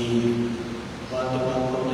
Hãy subscribe cho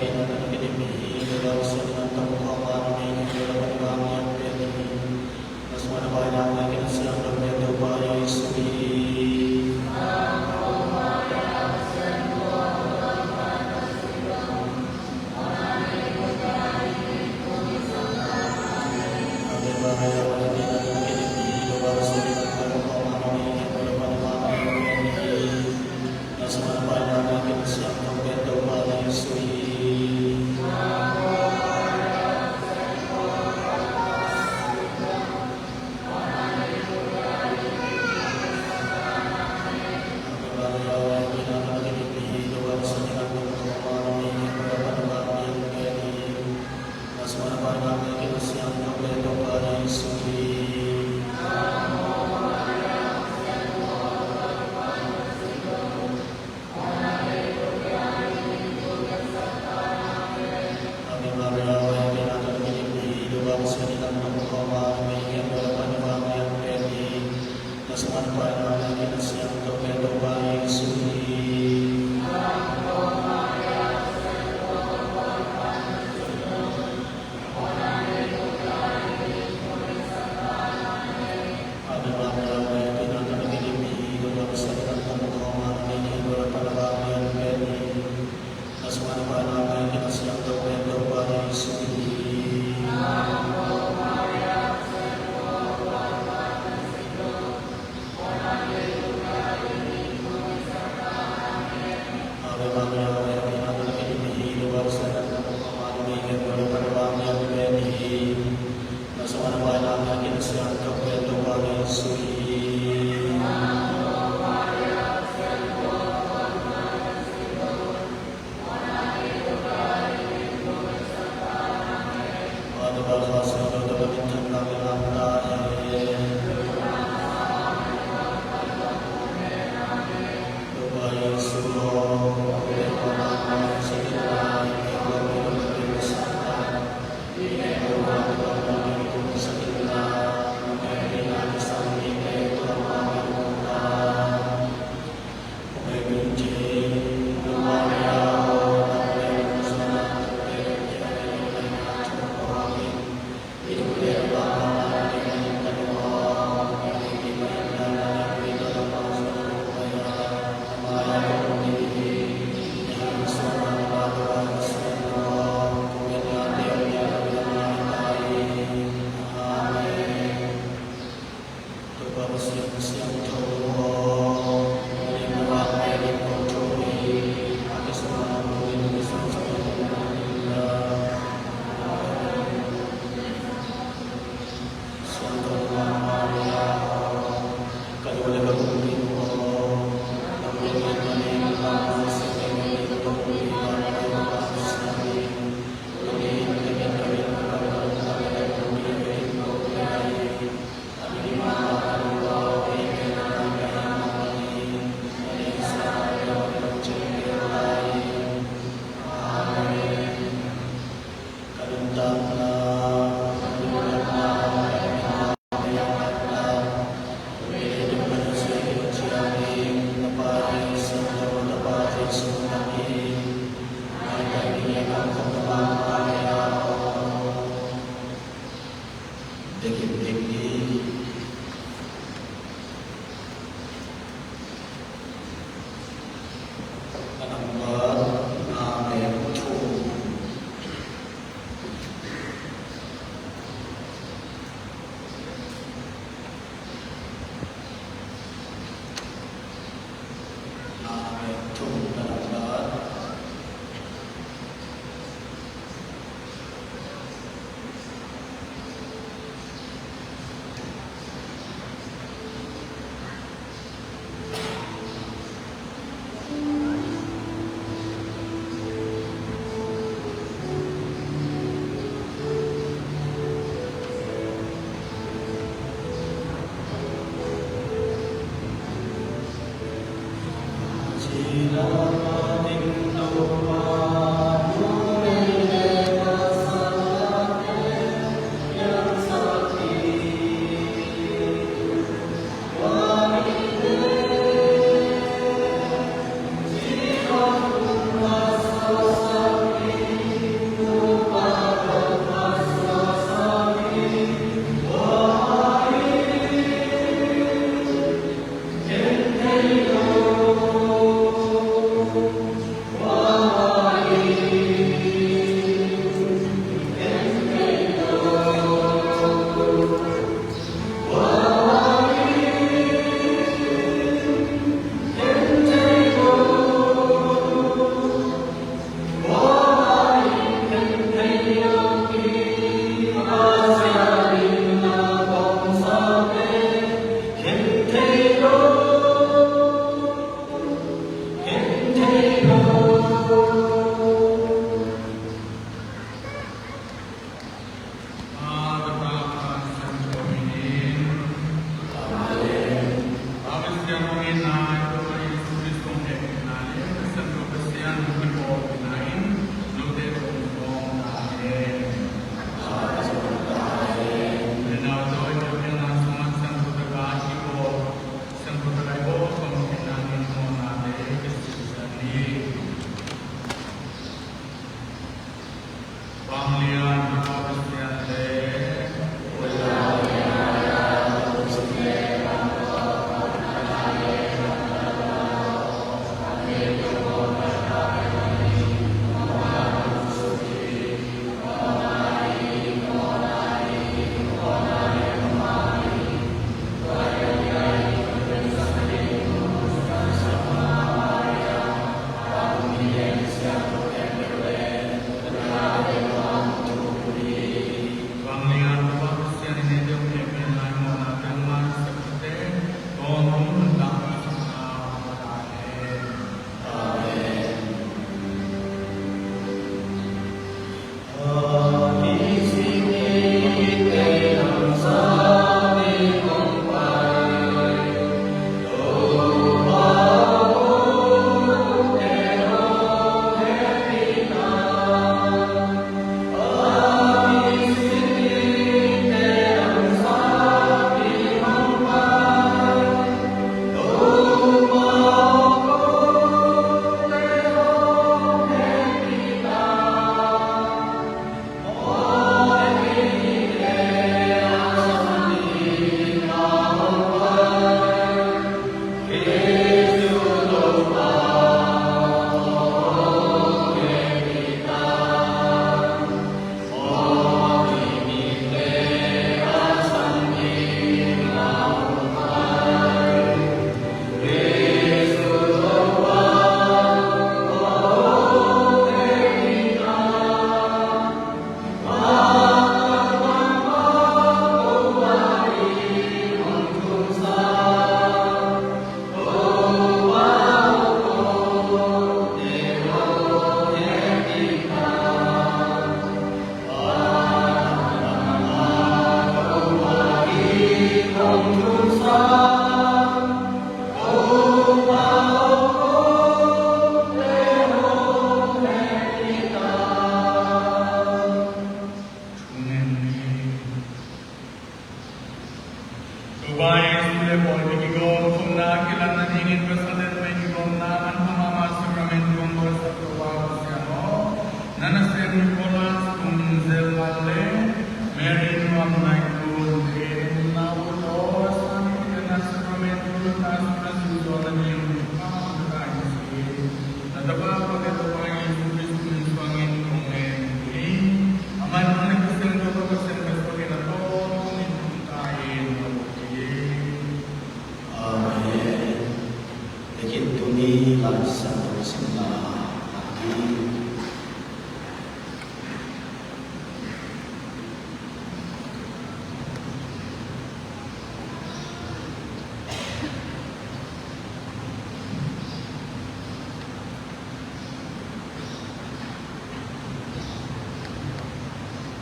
kênh Ghiền Mì Gõ để không bỏ lỡ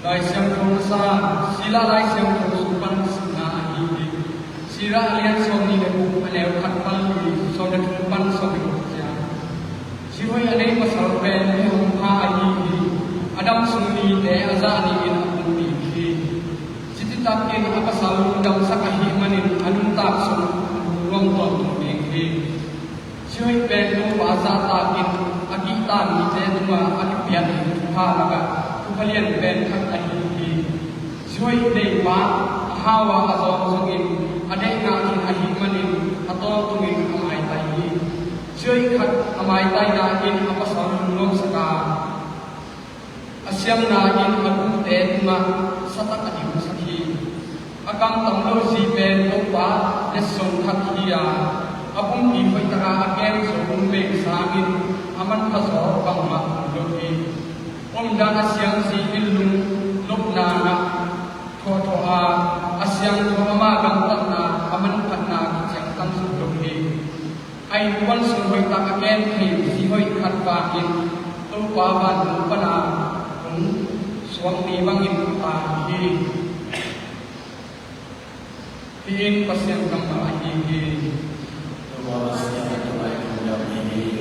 来相同sa sila lai相同supan sina hihi sira alian soni le bu meleu khat pal ni so de pan so de ja ตามีเจตุมาอันเปียนทุกภาละกะทุกเลียนเป็นทักอันนี้ช่วยได้บ้าฮาวาอาซอสงินอเดงาอินอหิมันินฮัตโตตุงินอมัยไตช่วยขัดอมัยไตนาอินอปสรลุโลสกาอาเซียมนาอินอรุเตตุมาสัตตะดิมุสกีอากำตังโลจีเป็นโลกว่าเนสงทักฮียาอาบุญดีไฟตราอาเกนสมุนเบกสามินอามันผสมบังมาโลกีอมดานอาเซียงสีอิลุงลบนานะโทโทอาอาเซียงโทมากังตักนาอามันพัฒนากิจตั้งสุดโลกีไอวันสุไฟตราอาเกนให้สีไฟขัดปากินตัวปาบันปนาของสวงนีบังอินตาฮีIngin pasien kembali ini. Tuhan pasien kembali ini.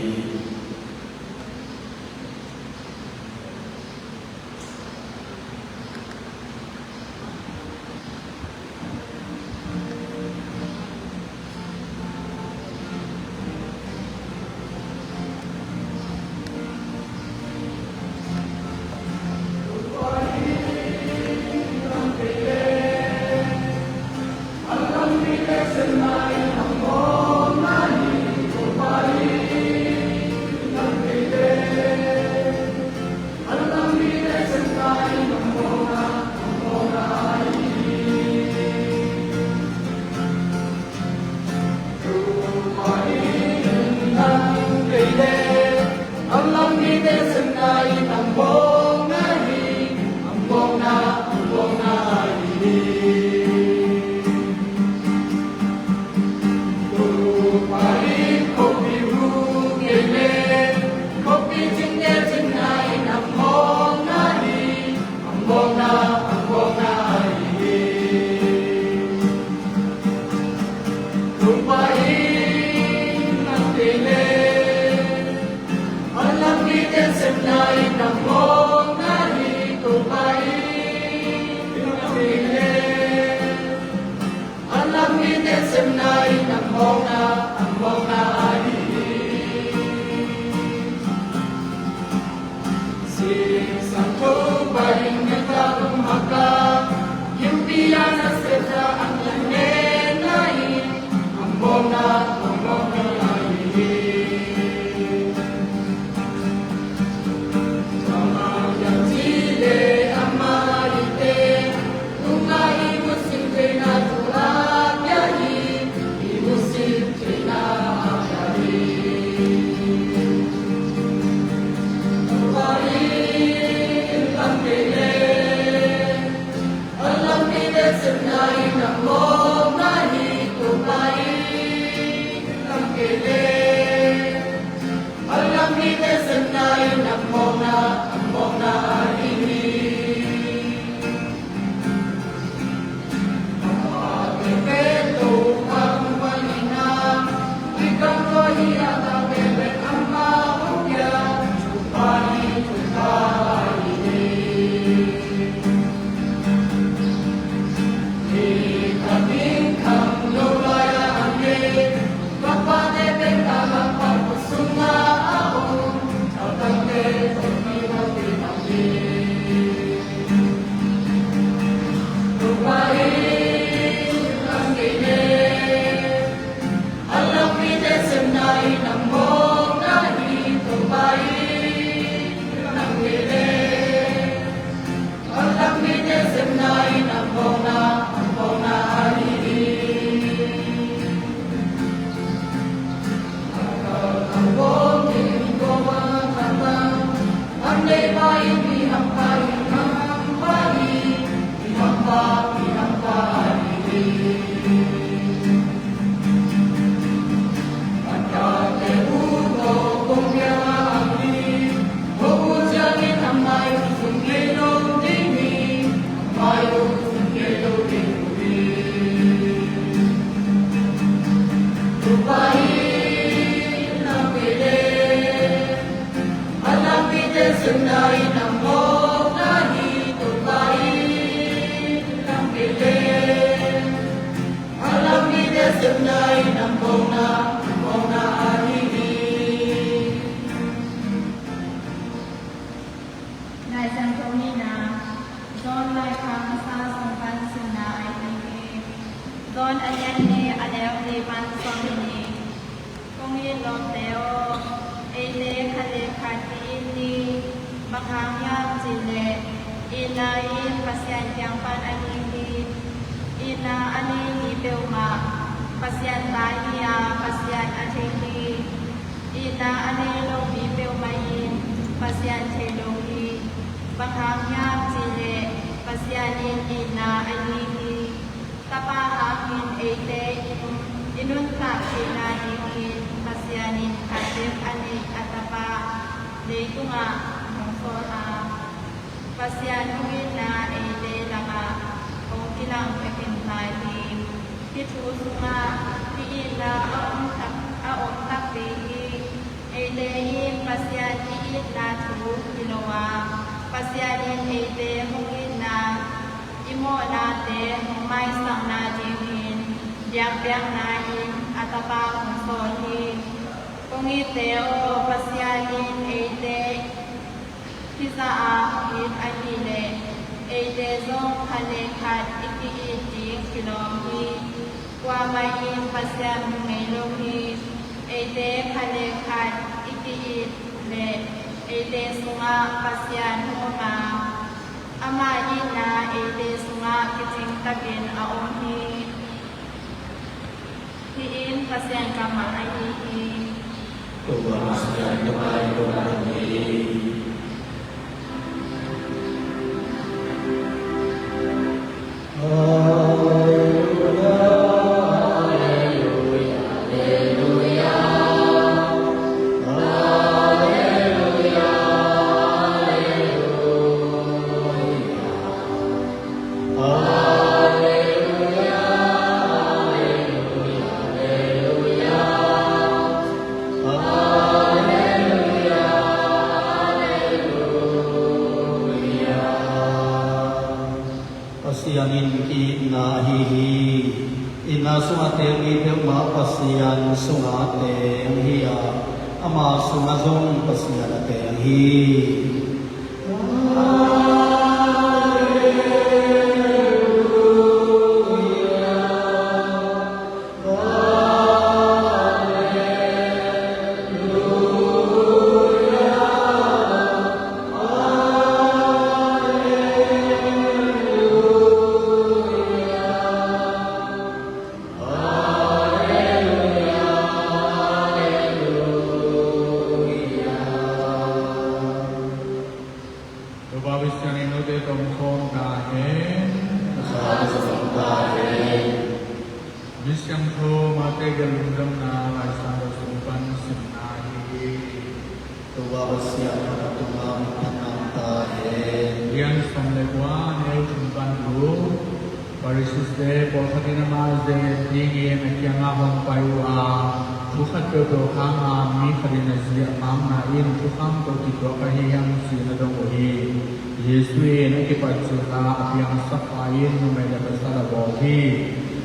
in Loteo, Ede Kale Katini, Bakangya Zile, Ina in Pasyan Yangpan Anini, Ina Anini Belma, Pasyan Tahia, Pasyan Atini, Ina Anelo Belmain, Pasyan Telohi, Bakangya Zile, Pasyanin Ina Anini, Tapahakin Ede Inuntak Ina Ikin, Pasyanin Kasif Anik Atapa, Leitunga, Mongsoha, Pasyanin na Ede Lama, Okilang Pekintahi, Pitusunga, Piina Aon Tapi, Ede In Pasyanin Natu Kilowa, Pasyanin Ede Hungina, Imo Nate, Mai Sang Na Jimin, Yang Biang Nain, Atapa Mongsohi, Pungiteo Pasyanin Ede, Pisa in Anile, Ede Zong Kalekat Iki Iti Kilohi, Wamayin Pasyam Melohi, Ede Kalekat Iki Itle, Ede Sunga Pasyan Homa, Amayina Ede Sunga Kiting Takin Aohi, Hiin Pasyan Kamanahihi, Tuhan Pasyan Kamanahihi. Pasyanin ki nahihi ina sungate mi ma pasyan sungate hiya ama sungazong pasyanate hi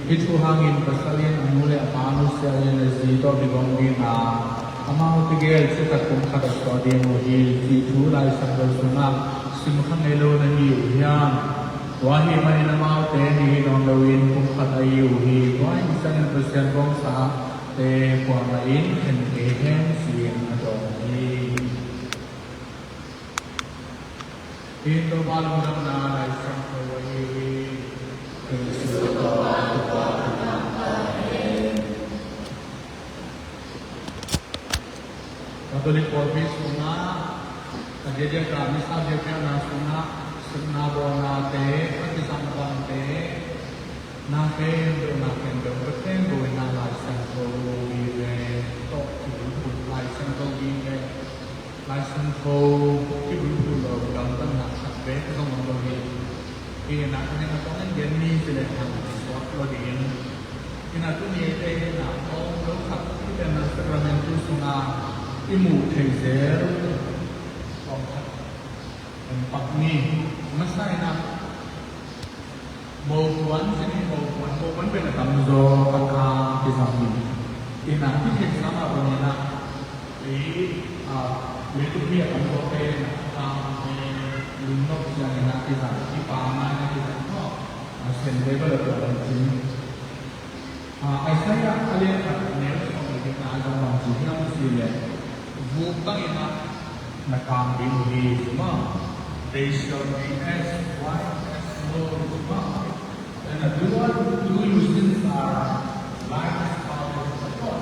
Itu hangin pasalin anule manusia yang zito bigongina amau tigel sekat kumkat aswadi muhil itu lai sabda sunat simkhan elo nahi uhian wahi mani namau teni nondawin kumkat ayuhi wahi misalnya persian bangsa te kuamain hentehen siang adongi itu malam na lai sabda wahi Katolik Polri Suna, Kajeja kami sahaja na Suna, Suna bona te, Patisangkang te, Naken do, Beten do na license do gile, Tok Kibul license do gile, license do Kibul do, Gamtan na sakbe, Kasong do gile. Ini nak kena katakan jenis sila yang swat lo din. Ini tu ni ada nak orang lo kat kita nak Sacramento Sunga imu tezer, orang empat ni masa nak bauan sini bauan benda tamzo kakak kisami. Ini nanti kita sama punya nak itu dia tamzo nak Lunok yang nak kita, ipaman yang kita, masih level berlanjut. Saya kalian akan melihat kita ada bangsa Bangina Nakam Bimhi Suma. They shall be as white as snow Suma. And do you since are like scholars of God?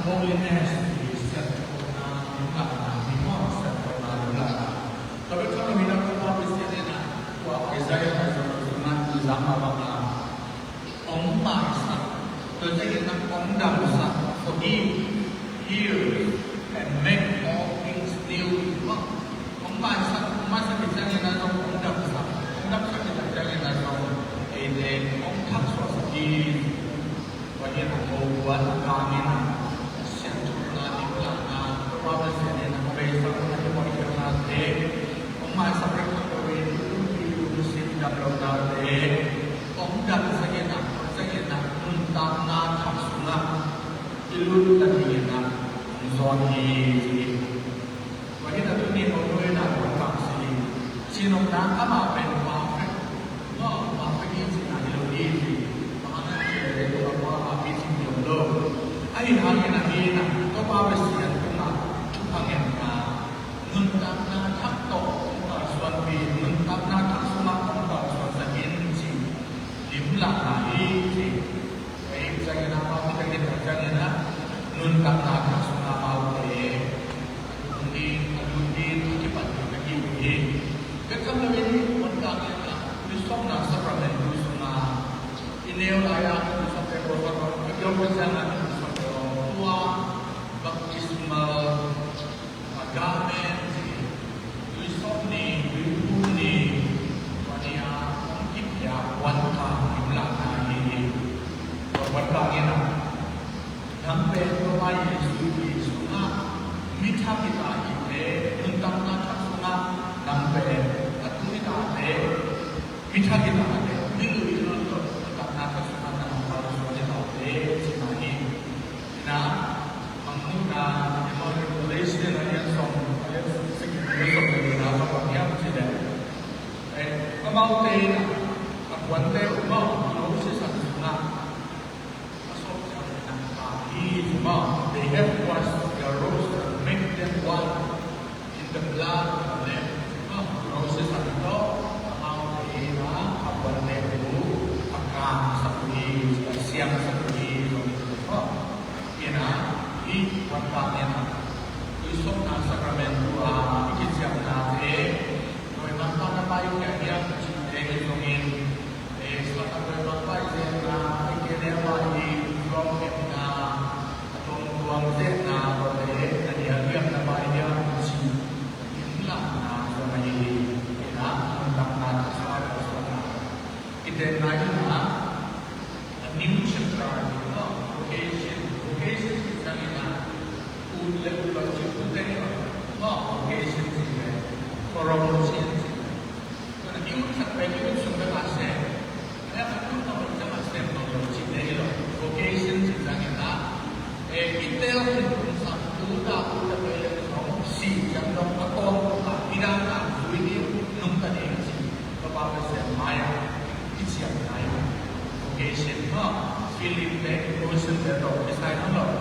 Holiness is set for now, set for now. Tapi kalau kita berbuat seperti ini, Isaiah has dengan zaman apa? Om Masa, terjadi dengan Om Damsa, forgive, heal, and make all things new. Om Masa bicara dengan Om Damsa, Om Damsa bicara dengan Om Takswa forgive, bagi membuat kami Prophet said in the place of the body of our day, on my subject of the way you receive the blood of the day, on that Sagina, Untana, Tapsuna, Ilun Ladina, Zoni. But in the beginning of the night, what comes in, Sinona, Ama, and Market, no, Market is in a little easy, Mana, beating your low. I have in a mina, to Babasian. พังแห่งนานุนตับนาทับโตต่อส่วนปีนุนตับนาทับสมัครต่อส่วนสกินจีลิมหลักหายจีไอ้จังนามาที่จะจังนานุนตับนาทับสมัครเอาเองดีดูดีที่ปัจจุบันอยู่เองก็ทำให้คนต่างเนี่ยมีสองนักสักประเด็นดูสมาอินเนลไลน์ดูสักเป็นบทความยกตัวอย่างดูสักตัวบัพติศมาGarment, Lusoni, Lupuni, Wania, Kipya, Wanta, Imlana, Watagina, Nampe, Provide, Suna, Mitapita, Nuntana, Suna, Nampe, Atumita, Mitagina, Milu, Nuntana, Suna, Nampe, Sinani, Na, Mamuna, Relation against some about one day about Moses and Sunnah. They have washed their robes and make them white in the blood of them. Moses and God, about the one day who Akam Sapri, Siam Sapri, he one time. ส่งนามสักการะตัวกิจกรรมนาเองโดยมันต้องนำไปแก่ยังเองตรงนี้ส่วนทางโดยมันไปเจนาไปเกี่ยวกับที่รองเก็บนาตรงรวมเจนาบริเวณแต่เดี๋ยวเรื่องนำไปยังสิ่งที่หลังนาจะมาดีนะมันตั้งนาจะสร้างส่วนนากิจนาที่นะนิวชัตราที่ว่าโลเคชั่นที่จะมีนะlevel of children, not occasions for promotions. When a new subject is the last step, that's a good number of step of the children. Occasions is an enough. A detail in some Buddha, see, young dog, a call, Irana, Winnie, Numpany, the Baba said, Maya, it's your time. Occasion, feeling back, motion, that of the side of love.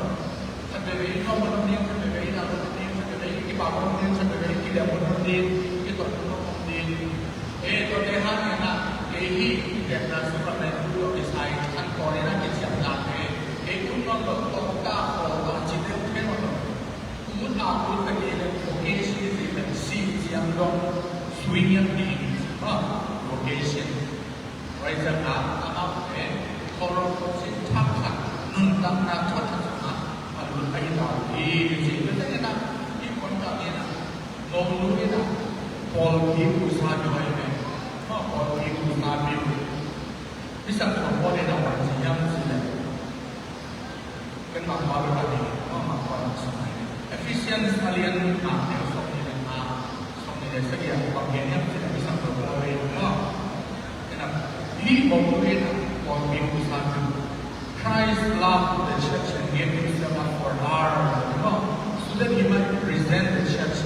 Sebenarnya kalau menurut sebenarnya kalau sebenarnya kita bangun sebenarnya tidak menurut itu menurut itu tehan ya ini kita sebenarnya dulu desain kan Korea kita siapkan itu kalau kita kalau cinta kan untuk aku tadi location itu si yang dong swingnya di location right now apa kalau cinta kan nentang nak ay tawag isipin na nila ikon kami na maulunin na Paul Kim usabi kayo Paul Kim usabi isang kapone na pansiyang sila kan makabawi kami makabawi sa kanya Ephesians kalian natin sa nila sa kaya pagganyan sila isang kapone hindi maulunin na Paul Kim usabi Christ loved the church and gave himself up for her, so that he might present the church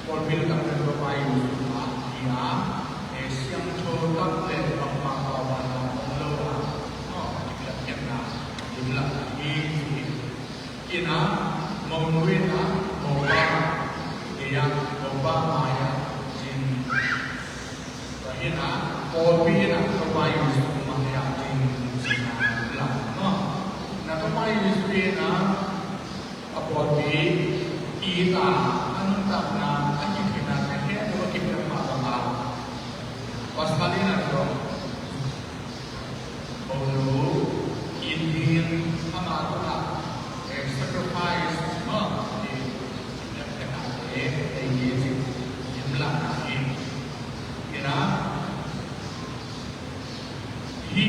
Paul will come to provide dia siam chotak le papa kawana loa kita kena jumlah ini ina mawina mawa dia mawa maya jin ina Paul will provide maya jin sina la na provide sina Paul will kita antar na Pasal ini ada orang Indian amat sacrifice di dalam ini jumlah ini, kira he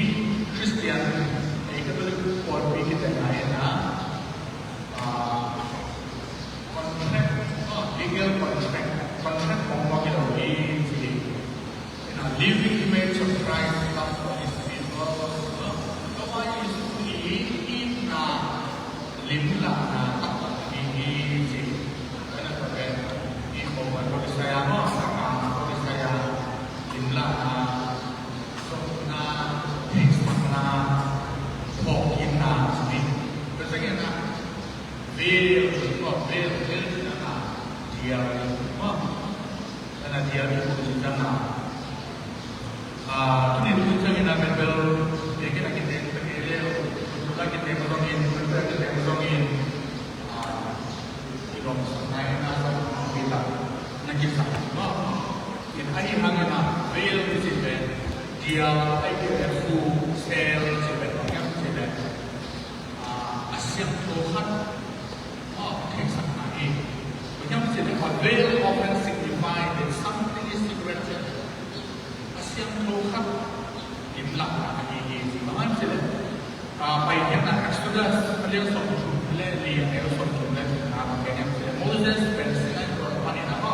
Christian itu boleh buat kita lainnya kontrak legal kontrak kita ini living image of Christ comes from His people. Kau ini na limla na takkan ini sih. Karena pakai ini bukan bagi saya mah, bagi saya limla na, na, na, mungkin na sih. Kesannya na, veil na dia mah, karena dia itu sana. Ini tujuannya nak bel, kita kita mengongin, kita mengongin, kita mengenai asal kita, nak kita, ini hari hanya bel di sini, dia IPF sel sini, yang sini, asyik Tuhan, kisah ini, yang sini, bel often signify that something is secret. Yang Tuhan imlah ini semangat sila. Baik yang nak Exodus beliau sorot beliau lihat sorot beliau nak kena sila. Moses bersenang berpanen apa?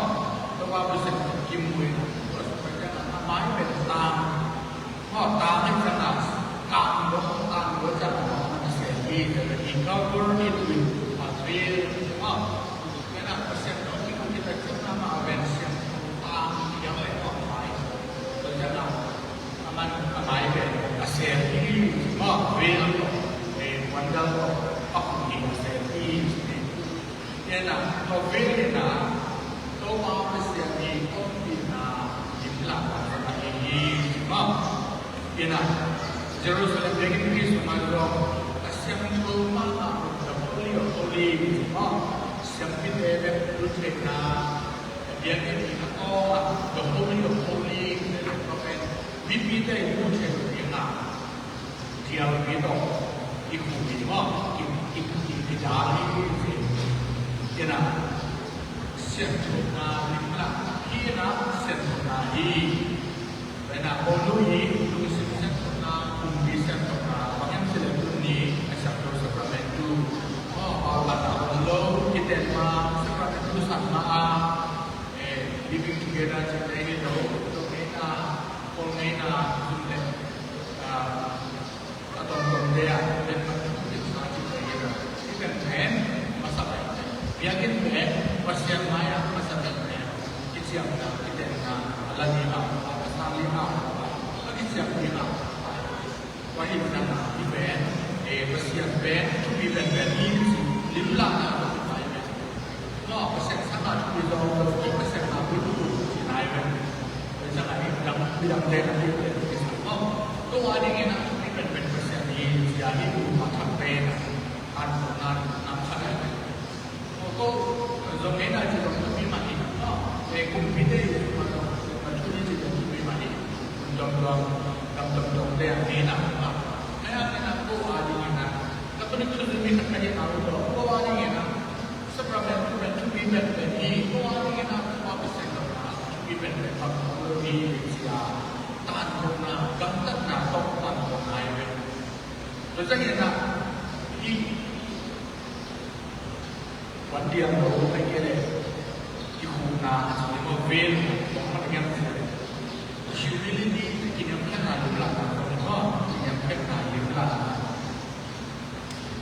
Tahu bersenang kimui. Terus berjalan amai bertang. Tang yang jelas. Tang berjalan mana sekali. Jadi cover itu material. Kena bersenang kita nama bersenang tang yang lain. Jangan aman amai be aseri ma will wandal apa ni aseri ni na to will na to ma aseri to na imla apa ini ma na Jerusalem begini semua aseri to ma na holy ma siapa dia tujuh na dia ni the holy Bibida itu cerita dia begitu ikut dia ikut jari kena sempurna lima kena sempurna ini karena oleh itu sempurna umbi sempurna macam selalu ni asal seperti itu Allah kita mah seperti itu sama living together cerita ini tu Pengena sudah atau bendera dan macam-macam sahaja kita kan masalah yakin kan pasien maya masalah kita siap kita lagi lagi lagi siap kita wahid nak event pasien event tu event ini limlah no pasien sangat kita pasien nak dulu sini event jangan bidang dalam itu. Tu ada yang nak event pasien ini jadi macam pen, anunan, nampak. Tu zaman ada juga lebih mati. Komputer itu macam ni juga lebih mati. Dalam dia ni nak. Saya nak tu ada yang nak. Tapi ni tu lebih nak kaji tahu tu. Tu ada yang nak. Seberapa event ini, tu ada yang nak apa pasien event di Malaysia tahan kena ganteng nak tahan kena air. Lepas ni nak di wandian baru lagi le di kuna semua vel orang dengan humility ini yang kena dibelah yang kena dibelah.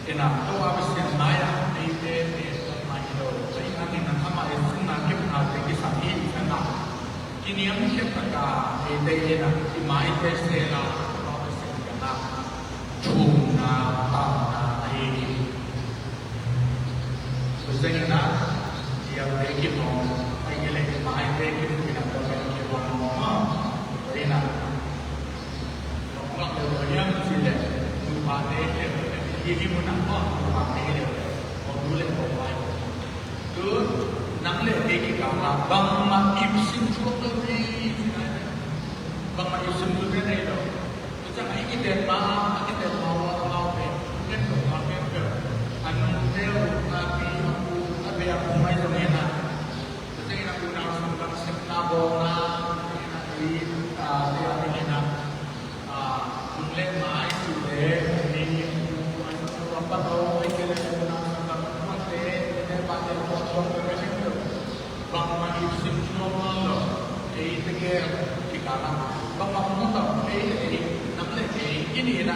Enak tu apa sih yang maya ni ni maya tu. Jadi nanti nak sama itu nak kita nak tinggi ini yang siapa kah ini na di mai tesela kalau sekian cuma tanah ini sebenarnya na dia lagi mau ini lagi mai lagi kita boleh lagi mau ini na kalau dia mesti le lupa deh ini pun apa lupa deh mau boleh mau tu nang le lagi kalau bang mak ibsin suatu ni bang mak ibsin tu ni lo macam ini kita mau kan tu apa tu anu dia tapi aku mai tu ni na macam ini aku nak sampai sekna bona di dia ni na mulai mai tu ni apa tu kita nak sampai kita pada bang mak ibsin normal lo itu ke kita bang mak tu nak le ini na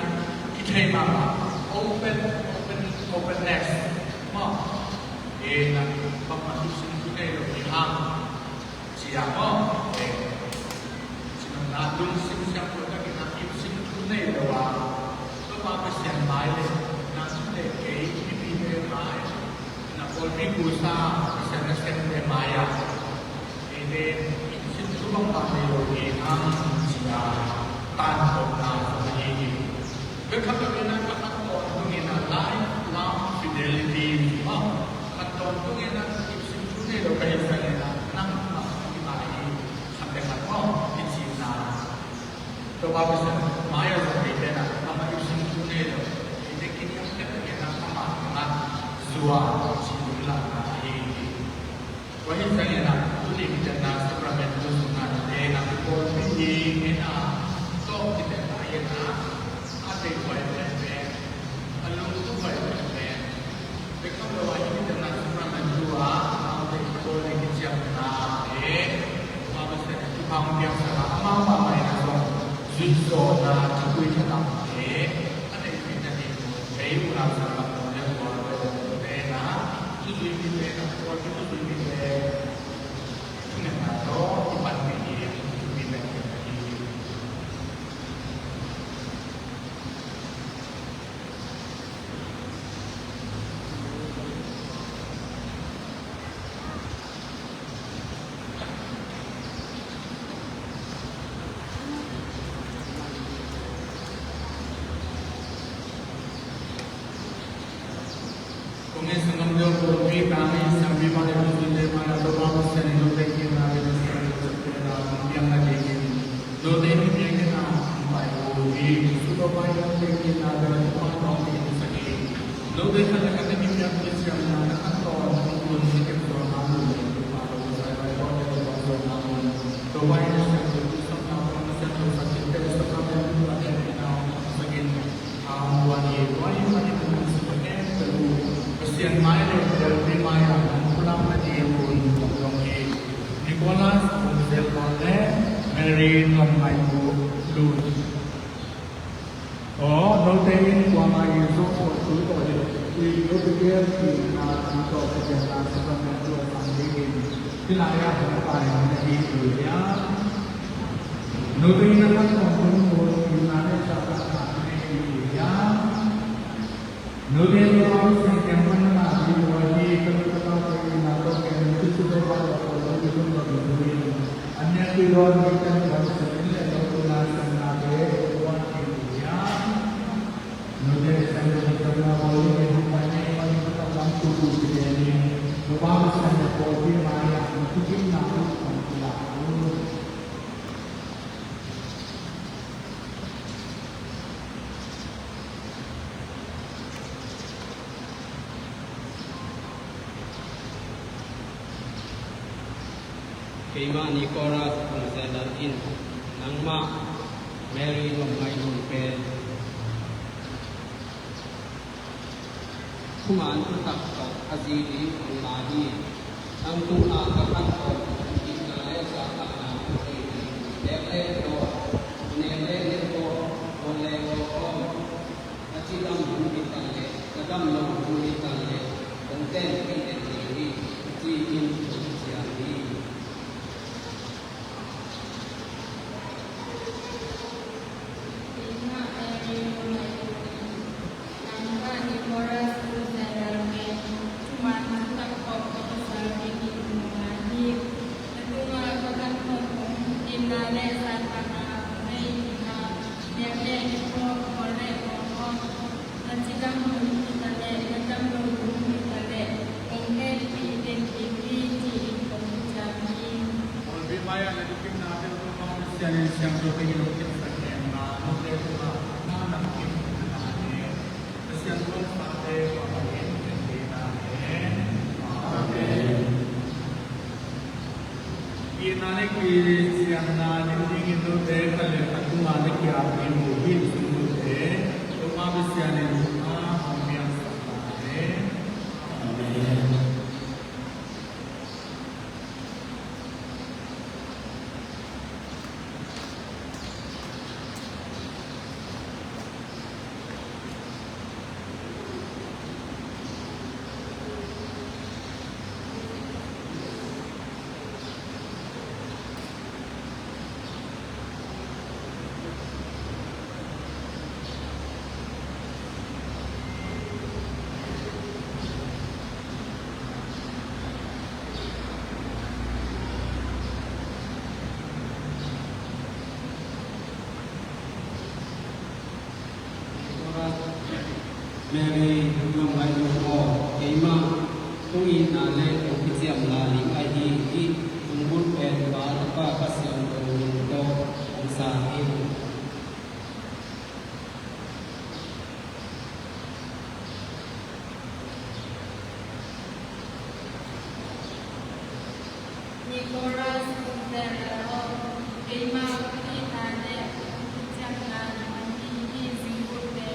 kita mana openness mau na bang mak ibsin tu ni lo yang siapa siapa nadung siapa tu kita ibsin tu ni lo tu apa siapa mai le nak le ini mai na polri gusa siapa maya ini itu bang kami lagi ang siya tanpa nama ini. Berkata dengan kantor dengan lifelong fidelity, kantor dengan itu ni lo kaya saya nang mati sampai mana dicinta. Coba bisa maya sampai mana nama itu ni lo ini kita dengan sama zua cinta ini. Wahai saya nak tulis jurnal seperti itu sunat dengan polisi kita so kita saya nak ada buat alung tu buat betul wahai jurnal seperti itu ada polisi siapa apa saya faham dia salah apa yang so justru nak cuci tangan ada ini jadi bayi ulang salah dia buat bena tujuh bena polisi tujuh bena atau tempat ini yang kita pilih. Kami senang berdoa kami sambil pada musim mana doa musim itu kami yang lagi doa ini kita baik di supaya kita ada orang yang sakit. Doa kita kata kita bersama dengan kantor untuk sikit bersama doa ini sama manusia sakit kita sama ada kita sakit awalnya doa ini kita sebagai kesian maya dari maya pulang lagi pun orang Nicholas Umzel Mole Mary non Michael Lund. Oh, no taking one I use for two or we go to get the art of the general supplemental funding. Pilaya by the area. No taking a lot of United States area. No taking a lot of Cameron, you were here to talk about the supervisor for the अन्य कोई और मिलकर बहुत सही है तो लास्ट में आगे वन इंडिया मुझे संग करना बोली कि हम बने वाली तो हम को कुछ देने दोबारा संग बोली माया कुछ ना कुछ किया Kema Nicholas Umzelan in Nangma Mary Lomai Lumpen Kuman Tutak Azili Uladi Ang Tuna Kakakon Ikalaya sa Kakana Lele Do Nele Neto Ole Okom Achidam Bukitale Kadam Long Bukitale Konten Pinetili Chikin Chiani Cristiano siamo proprio in un ma non devo non abbiamo Cristiano non fate Amen. Biennale qui siamo nati in dove per le fatture che abbiamo visto dove come siamo abbiamo Amen. Mary Long Lai Ho Keima Tui Na Le Ong Siam La Li Ai Hi Hi Ung Bun Pen Ba Pa Pa Siam Ong Do Ong Sa Hi Nicolas Kundera, Keima Tui Na Le Ong Siam La Li Hi Zingute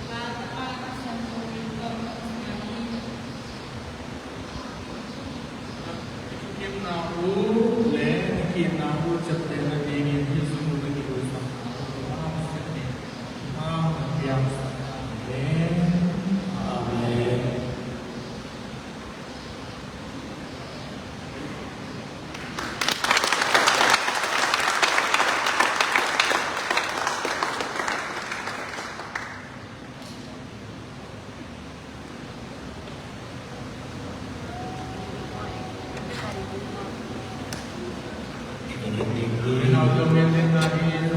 Ba Pa Siam Ong Do Ong Sa Hi Kim na u le kim na u chặt để là đi đi đi xuống được cái điều gì Amen. Now the men that are in the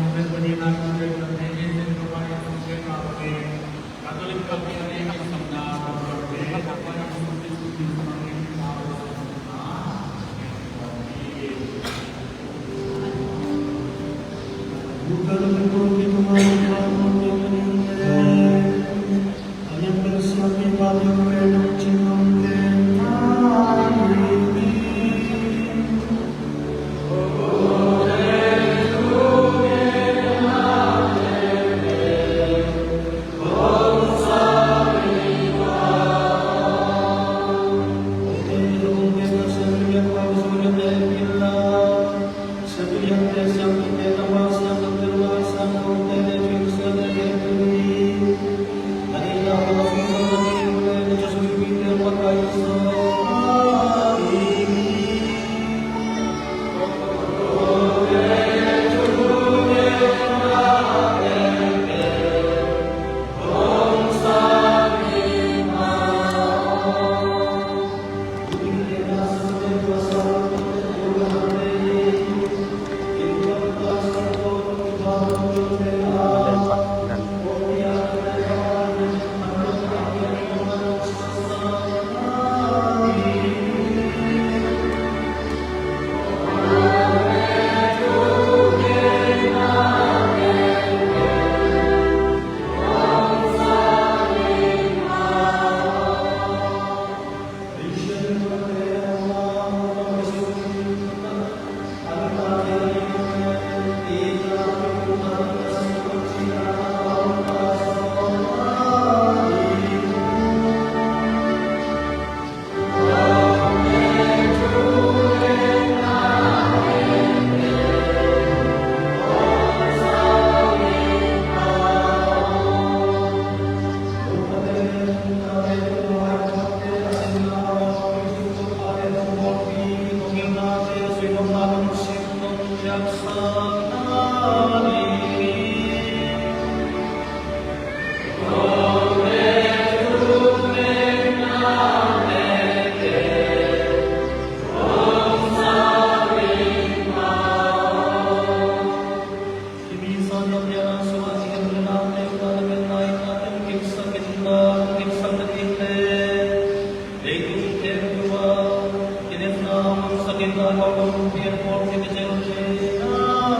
Amen.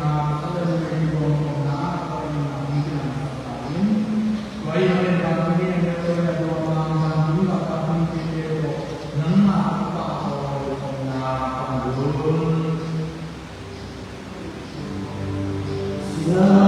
Nah, Amen.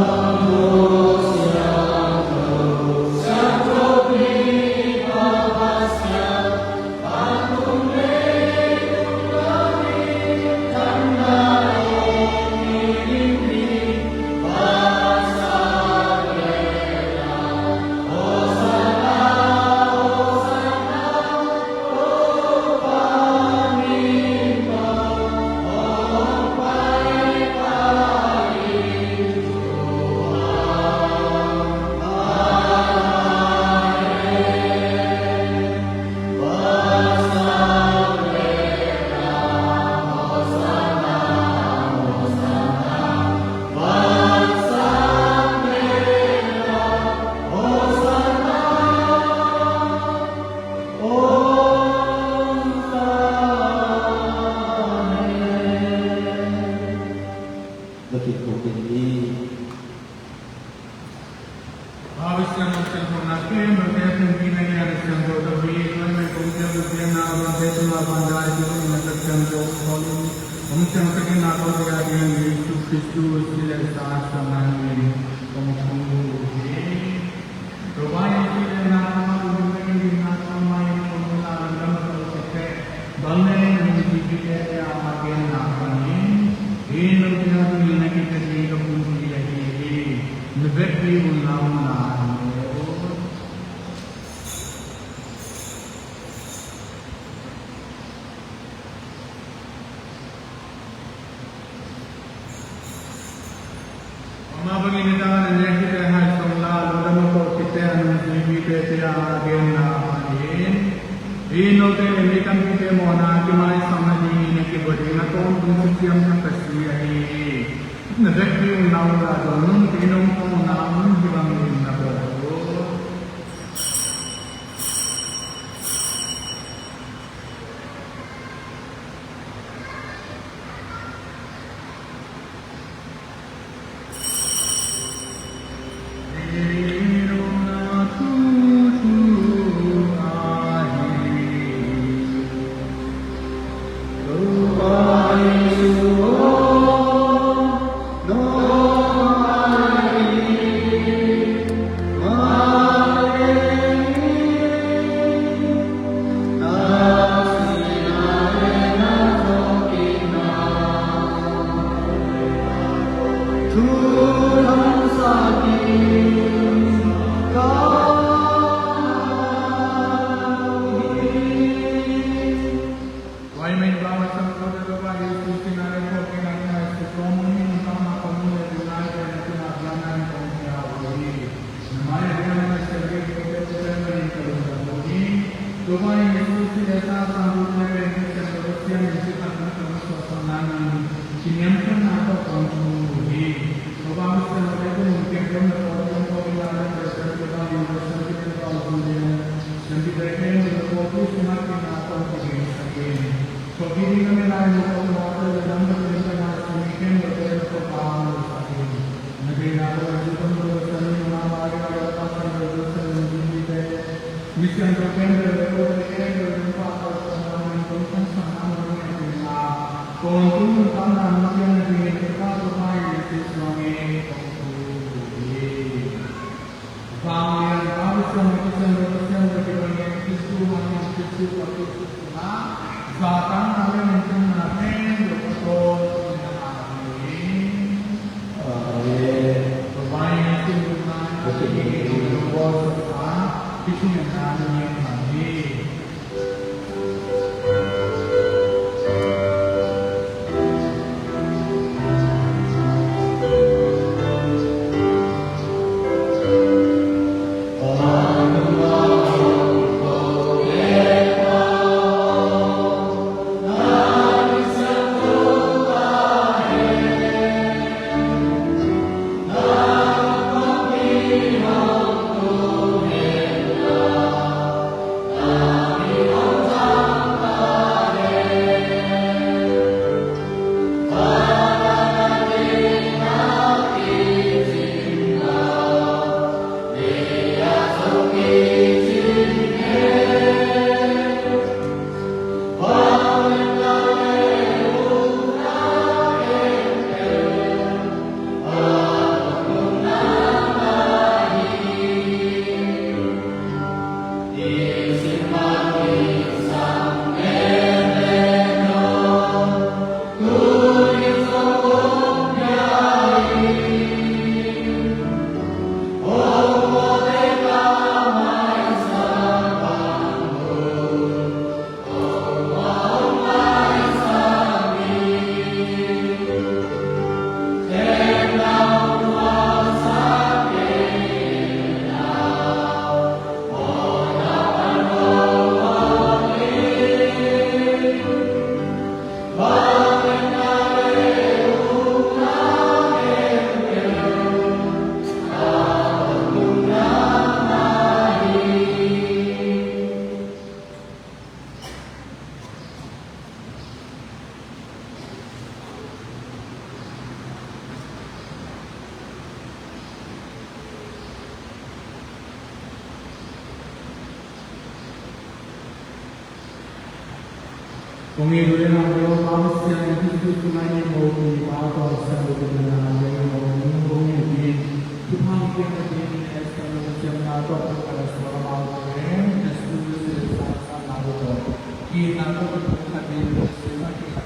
Pengirana Dewa Manusia yang hidup tunai maupun atau sambungan dengan maupun di Tuhan yang ada di atas manusia atau pada suara maupun dan seluruh sesama maupun kita untuk hadir bersama kita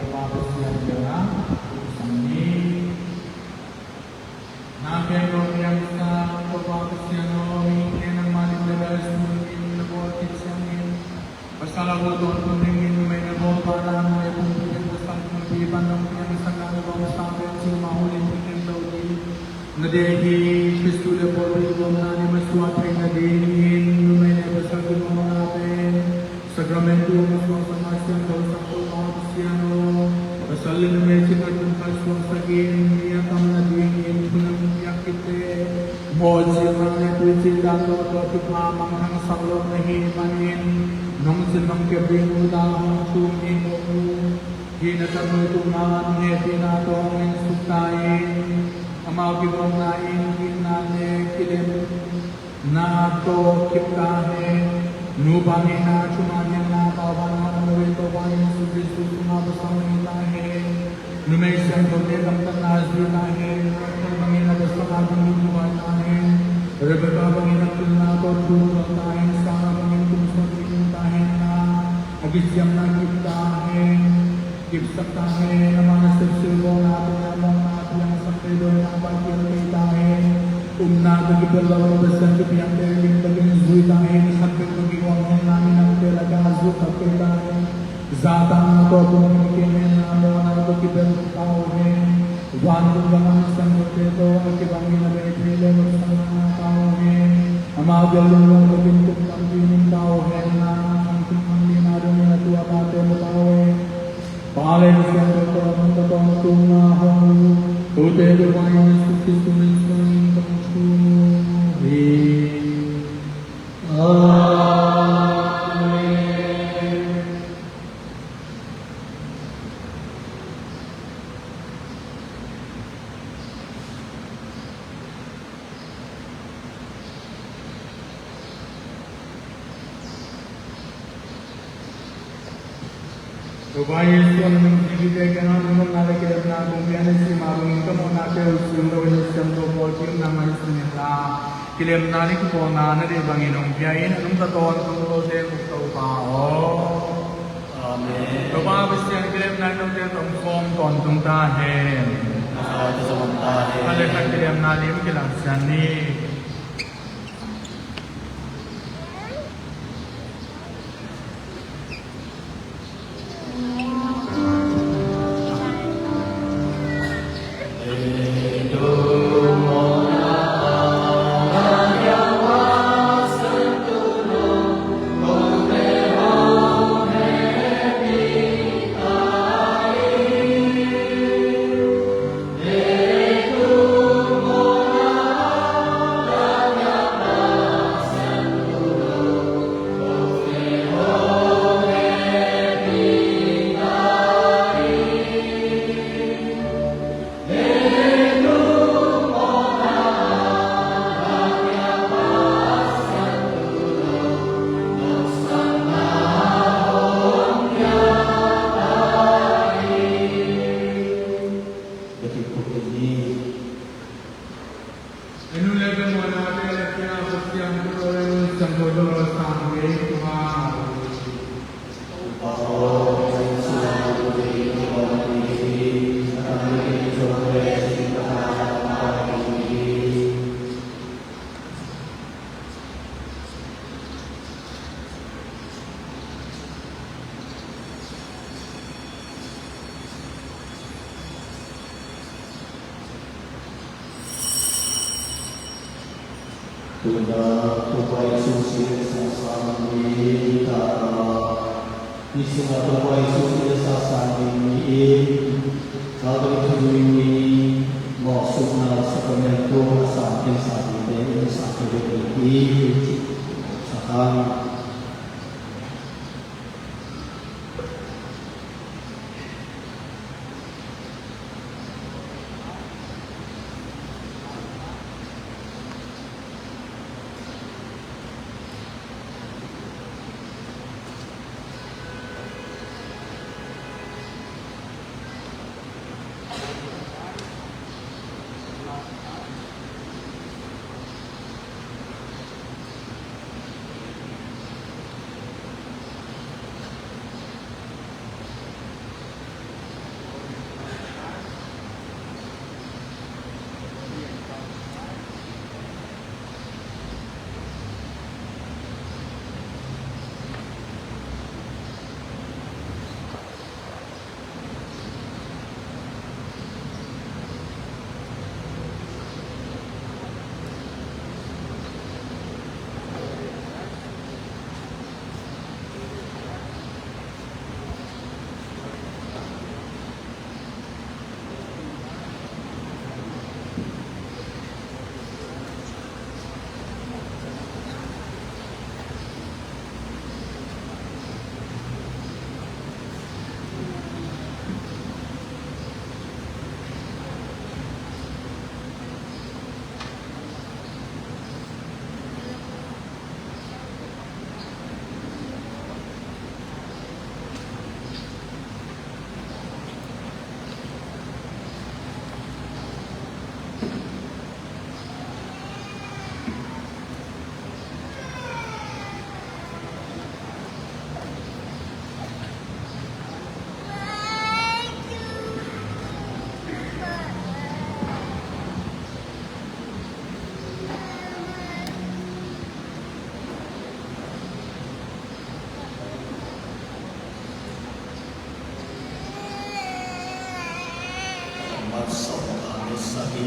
manusia yang bersama Nabi yang sah manusia yang mati dari sumber nebot yang Pasal tuan ringin may nabota na may pumpitin sa pagpipan ng pinag-isang ng sampai sa mahulin ng Lodi. Nadehi, Kristo na po rin na ni Maswat ay nadihin, may nabasag ng mga natin. Sakramento, Maswat sa Masyan, Dawang sa Kulmang Kristiano. Pasal na may sinagong kaswang sagin, niyakang nadihin, punang yakite. Mod siya mga tuwisil dato at pagpamang ng saklong na himanin. Nung sinang kebing utang suming mo, hinatamoy tumangan niya pinatong insuktayin, amagibang nain kinane kilim na to kipkahin, nubangin na chumanin na kawan na nuwito kain sa Kristo sumabasang nitahin, numaysan ko nilang tanas nitahin, nabangin na basta kabang lubuhan tahin, rebababangin at tunato tulong tahin sa kabangin kumusapin Agisyam na kiptahin, kipsaktahin, ang mga sirsilbo natin namang natin ang sakrido ng pagkirkitahin, natin kipalaw basan kipiyang deling baging zuitahin, sakit magiwang namin ang pelagazo kapitahin, zatang na to pumikinin na mo na ito kipelkitahin, wanto gamang isang kipito, at kibang ginagay-pili mo sa mga tauhin, ang mga galulong kapintok ng pining tauhin na tua pate mutawe pale siang totong totong tunahong tute dumayan suci kuning kuning tengsu Upaya Tuhan menjadikan orang menarik dalam kumpulan si marung itu menakar sumber sumber politik nama Islamnya. Kita menarik keponaan dari banginong biayin anum taton tunggu deh mustahil. Amin. Upaya besian kita menarik dia tongkong kontung tahen. Masalah itu sementara. Ada kan kita menarik kita sani. Tunda tupai susi sasami tara Isma tupai susi sasami Kalau itu maksudnya sakramento sampai saat ini sakramento ini sekarang วัดสงฆ์ในสกิ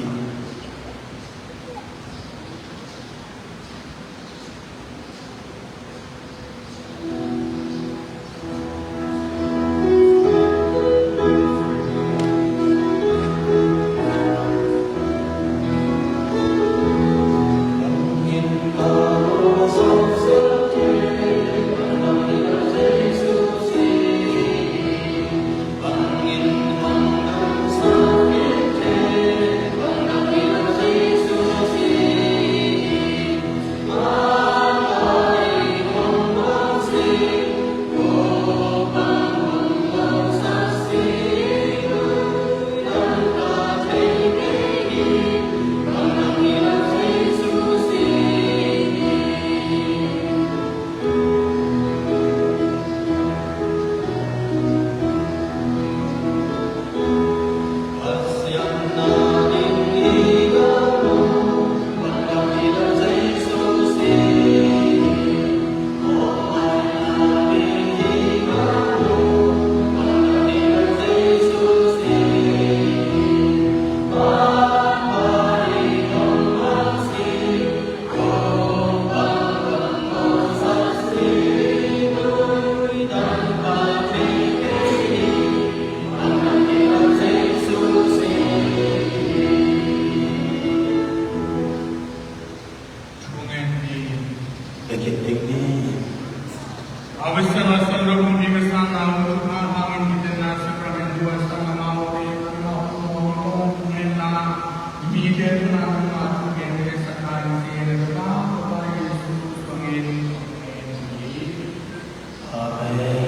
Amen.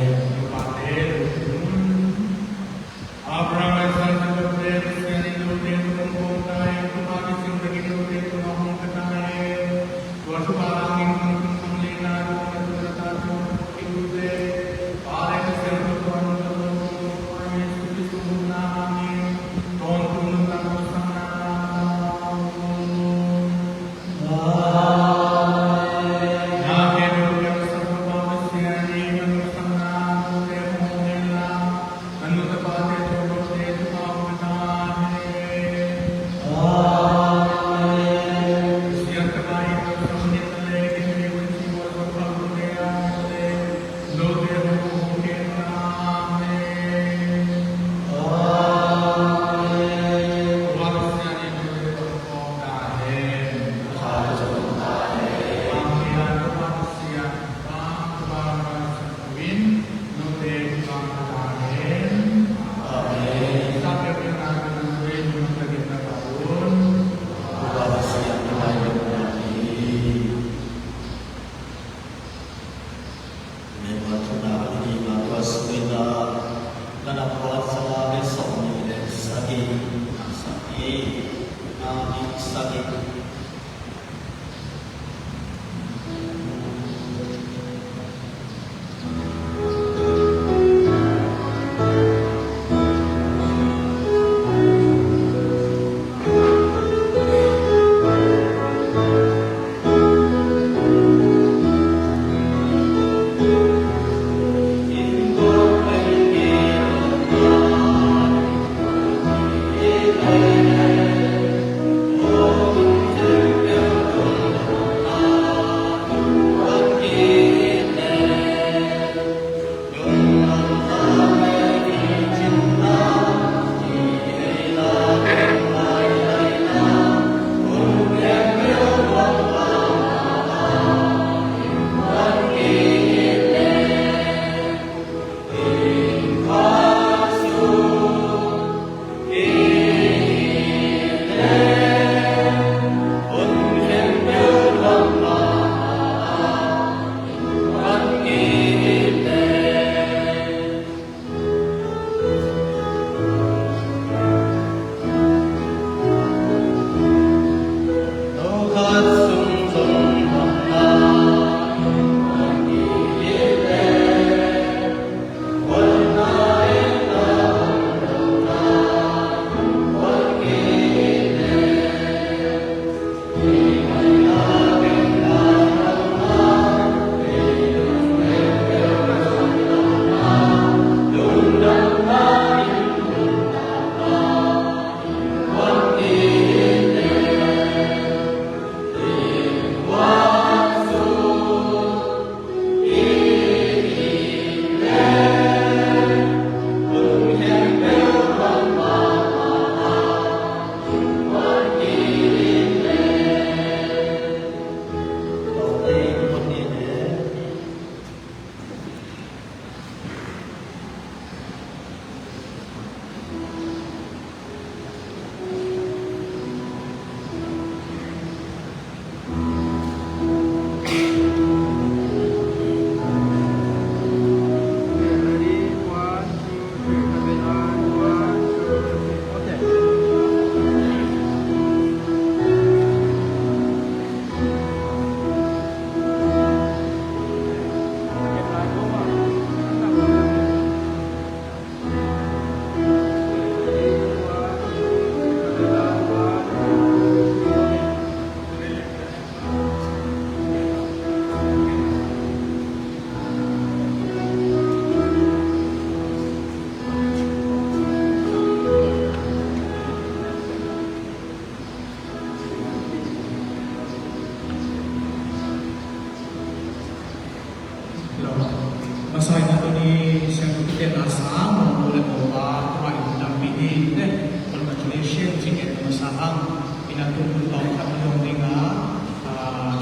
좀 정리가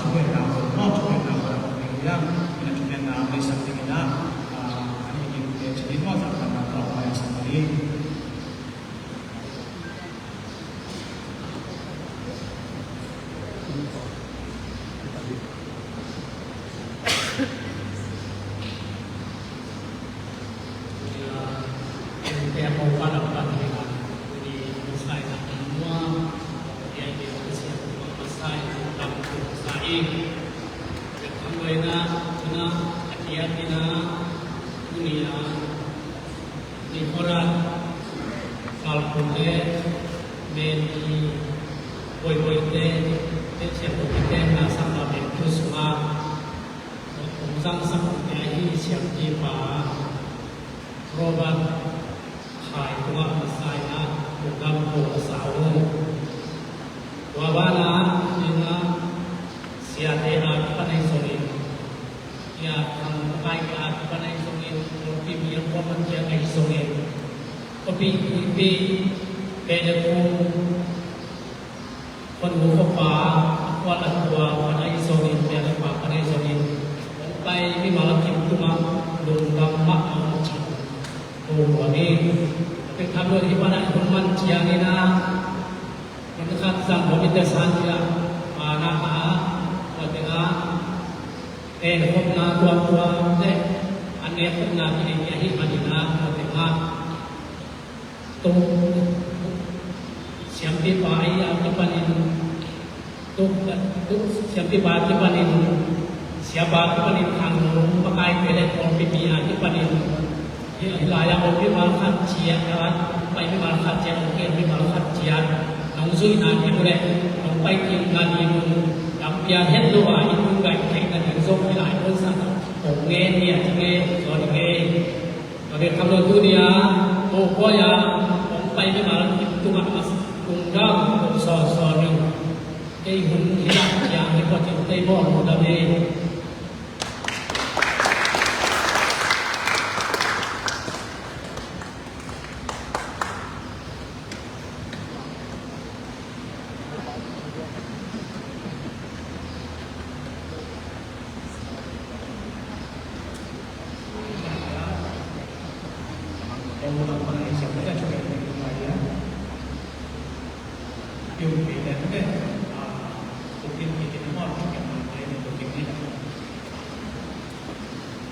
중요한 나무, 중요한 나무라고 그냥 중요한 나무의 상징이나 아니 이게 제일 화장 나무라고 말씀드리.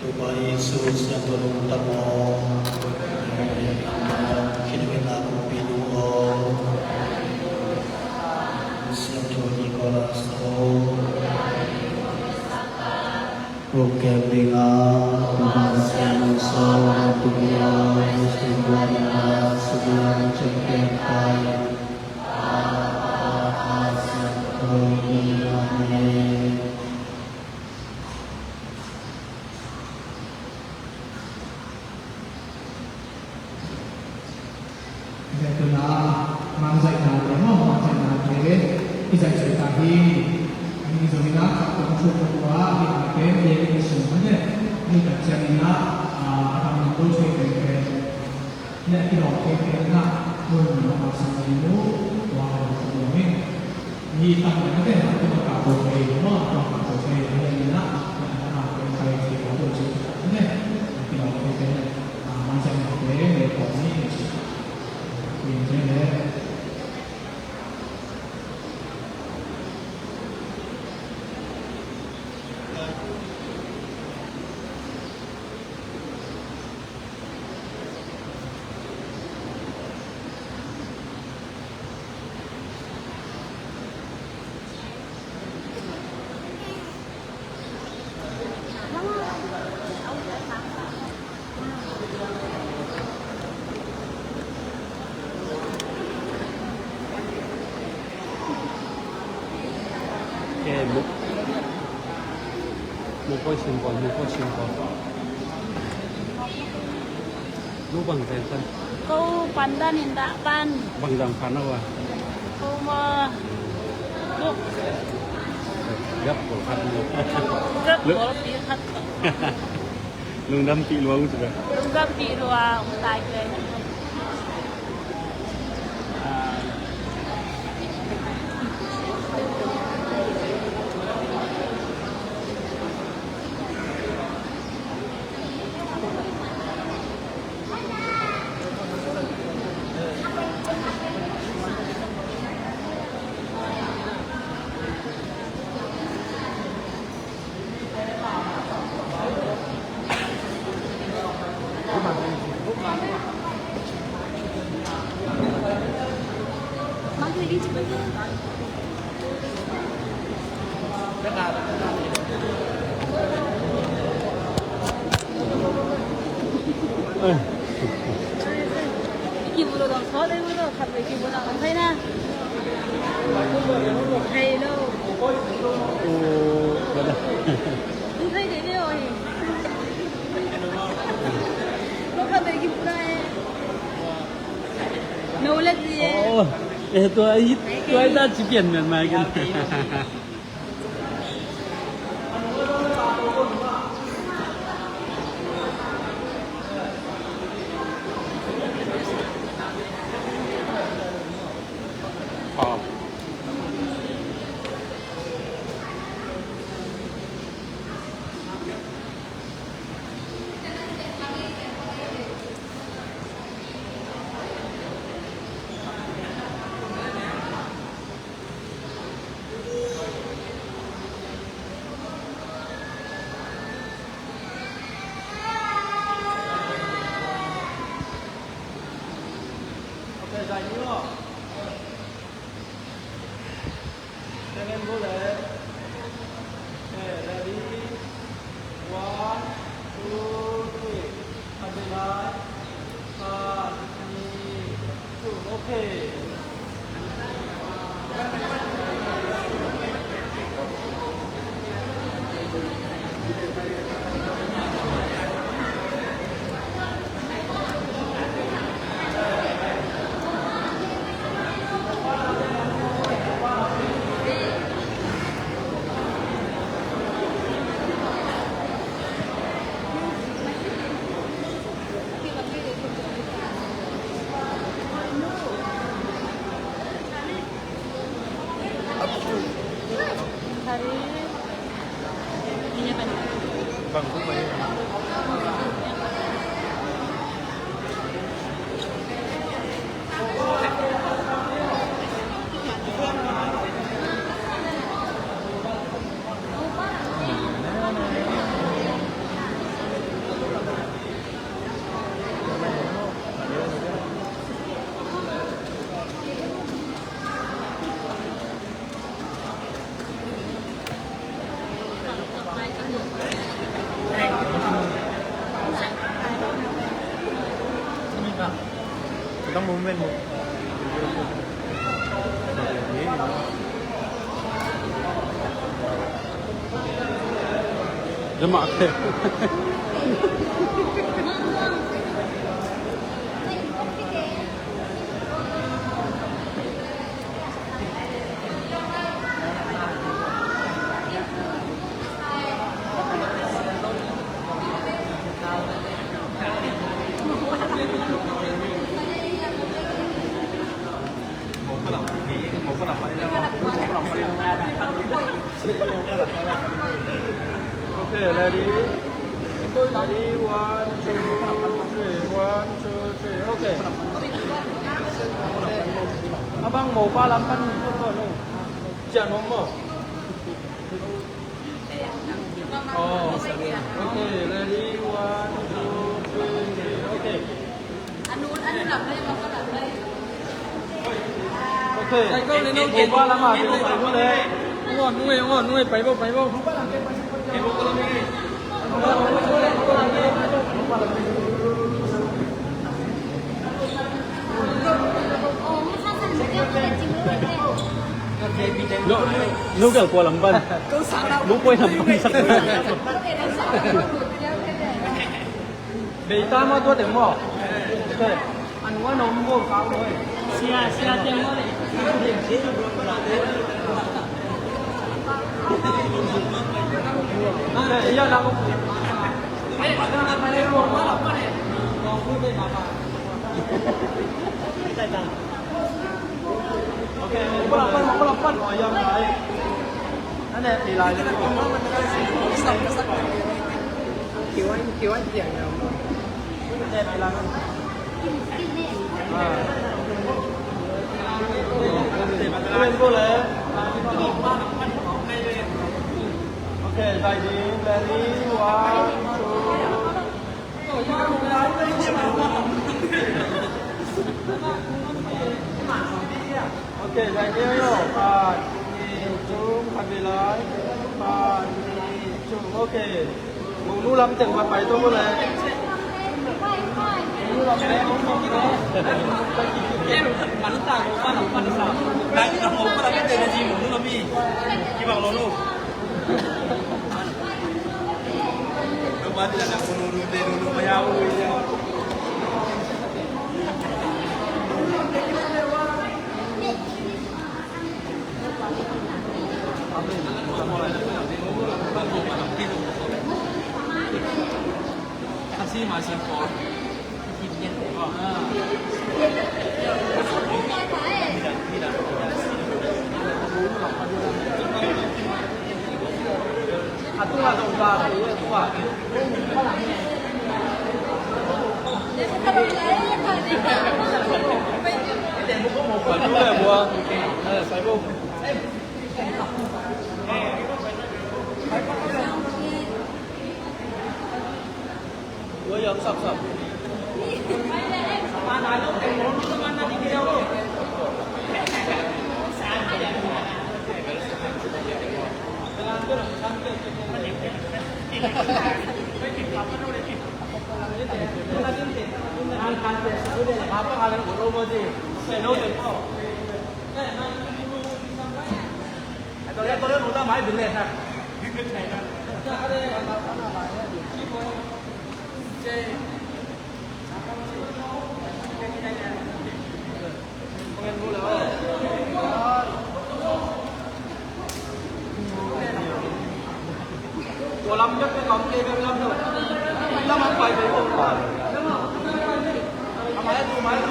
Tuhan Yesus yang tolong tamo, hidupin aku pinuo, siang joni kolas to, bukan dengan Tuhan Yesus dunia musibah sebulan cengkekai, asal Tuhan. Manzai na lemo, manzai na kere, izai zai tahi, ini zomina, konsum kedua, ini pakai, ini semuanya, ini terjadinya, akan muncul sebagai, ini kita oke na, menurut masa ini, wah sebelumnya, ini tanda kita, kita bakal boleh, bakal boleh, ini na, akan kayak kita boleh, ini kita oke, manzai na kere, lekor ini, ini một coi xin còn lúc bằng tiền sân câu pandan indah pan bằng dòng phán đâu à câu mà lúc gấp của phán rất có tiếng thật lương đâm chị luôn rồi lúc gặp chị rồi tài về 기분으로 서대문으로 갑자기 기분 안 되나? haylo không thấy thế nào thì nó có thể kịp đây nấu lên gì tôi đã chỉ biển miền mai cái bằng cũng vậyต้องมุมเป็นมุมจะมาเถอะ Okay, ready? Ready, 1, 2, 3, 1, 2, 3, okay. Abang mau palapan foto no? Jangan mau. Oh, okay, ready, 1, 2, 3, okay. anh làm đây mà có làm đây Okay. Mau palapan foto no le. Ngon, phải vô. Lúc ở qua làm bân, lúc quay làm bân sắp tới. Để ta mà tôi để mỏ, ăn quá nóng vô cao rồi. Xia tiếng nó đấy. Iya nak. Okay, mau pelapan yang lain. Ada di lain. Kiwan dia. Ada di lain. Boleh. Okay, ready, 1, 2. Okay. OK ใส่เดียวโยผ่านนี่จุ้มผ่านไปเลยผ่านนี่จุ้มโอเคหมูนู้นลำถึงมาไปตัวกูเลยมันต่างกันว่าเรามันต่างแบงค์เราผมก็เราไม่เจอในทีมหมูนู้นเราพี่กี่บอกเราลูกเรามาที่ระดับคนรู้เดรู้มายาวเลยKasih masih kok. Tidak. Atu lah dong ba, itu ba. Baru lah buat. Saya bu. Gue yang sap. Mana lo? Mana di dia lo? Apa kalian udah mau sih? Saya tahu. Tôi udah main bilet ha. Ủa lâm chắc cái cổng kia bên lâm rồi. Lâm không phải vậy không? Đúng không?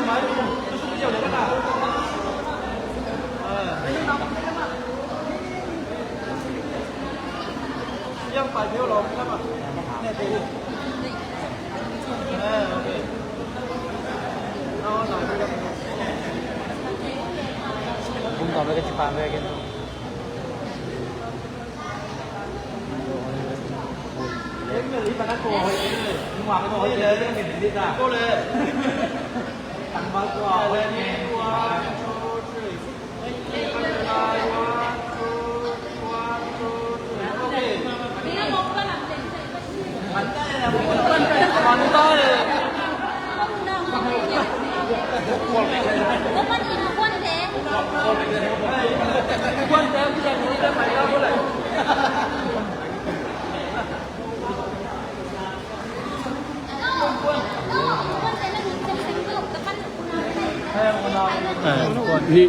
Máy. Tôi xuống chiều để cái nào? Yang phải phiếu lộn lắm à? Nè thì đi. Ok. Nó nói cái cũng có mấy cái chụp ảnh về cái đến cái lý mà nó cô hỏi nhưng mà cái hỏi lên cái mình đi ra cô lên tặng bao quà lên qua còn tôi quân thế bây giờ đi ra phải đâu có lại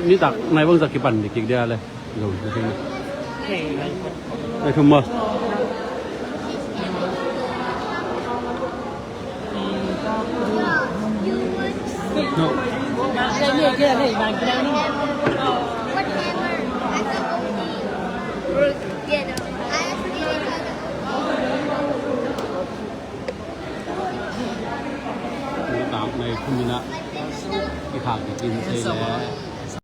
นี่ตักในเบื้องสักกี่ปันกี่เดือนเลยหลงจริงไอ้ทุ่มบ่No. Tạm này không như nè, cái hàng thì kim xây lẻ.